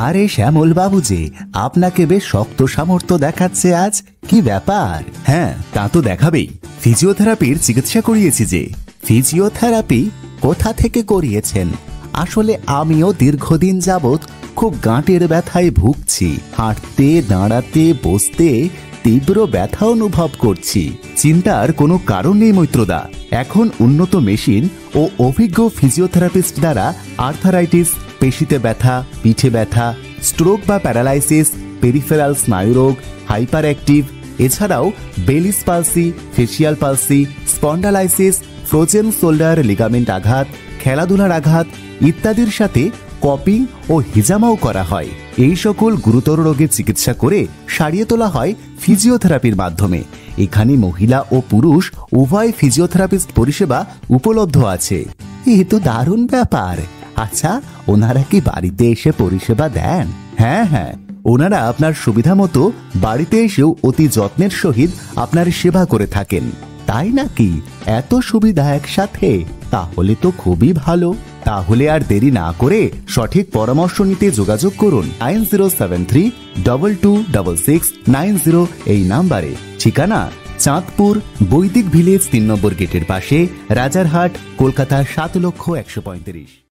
আরে শ্যামল বাবু যে, আপনাকে বেশ শক্ত সামর্থ্য দেখাচ্ছে আজ, কি ব্যাপার? হ্যাঁ, তা তো দেখাবেই। ফিজিওথেরাপির চিকিৎসা করিয়েছি যে। ফিজিওথেরাপি কোথা থেকে করিয়েছেন? আসলে আমিও দীর্ঘদিন যাবৎ খুব গাঁটের ব্যথায় ভুগছি। হাঁটতে, দাঁড়াতে, বসতে তীব্র ব্যথা অনুভব করছি। চিন্তার কোনো কারণ নেই মৈত্রদা। এখন উন্নত মেশিন ও অভিজ্ঞ ফিজিওথেরাপিস্ট দ্বারা আর্থারাইটিস, পেশিতে ব্যথা, পিঠে ব্যথা, স্ট্রোক বা প্যারালাইসিস, পেরিফেরাল স্নায়ুরোগ, হাইপার অ্যাক্টিভ, এছাড়াও Bell's palsy, facial palsy, spondylosis, frozen shoulder ligament আঘাত, খেলাধুলার আঘাত ইত্যাদির সাথে কপিং ও হিজামাও করা হয়। এই সকল গুরুতর রোগের চিকিৎসা করে সারিয়ে তোলা হয় ফিজিওথেরাপির মাধ্যমে। এখানে মহিলা ও পুরুষ উভয় ফিজিওথেরাপিস্ট পরিষেবা উপলব্ধ আছে। এ তো দারুণ ব্যাপার। আচ্ছা, ওনারা কি বাড়িতে এসে পরিষেবা দেন? হ্যাঁ হ্যাঁ, ওনারা আপনার সুবিধা মতো বাড়িতে এসেও অতি যত্নের সহিত আপনার সেবা করে থাকেন। তাই নাকি? এত সুবিধা একসাথে? তাহলে তো খুবই ভালো। তাহলে আর দেরি না করে সঠিক পরামর্শ নিতে যোগাযোগ করুন 9073226690 এই নাম্বারে। ঠিকানা চাঁদপুর বৈদিক ভিলেজ 3 নম্বর গেটের পাশে, রাজারহাট, কলকাতা ৭,১৩৫।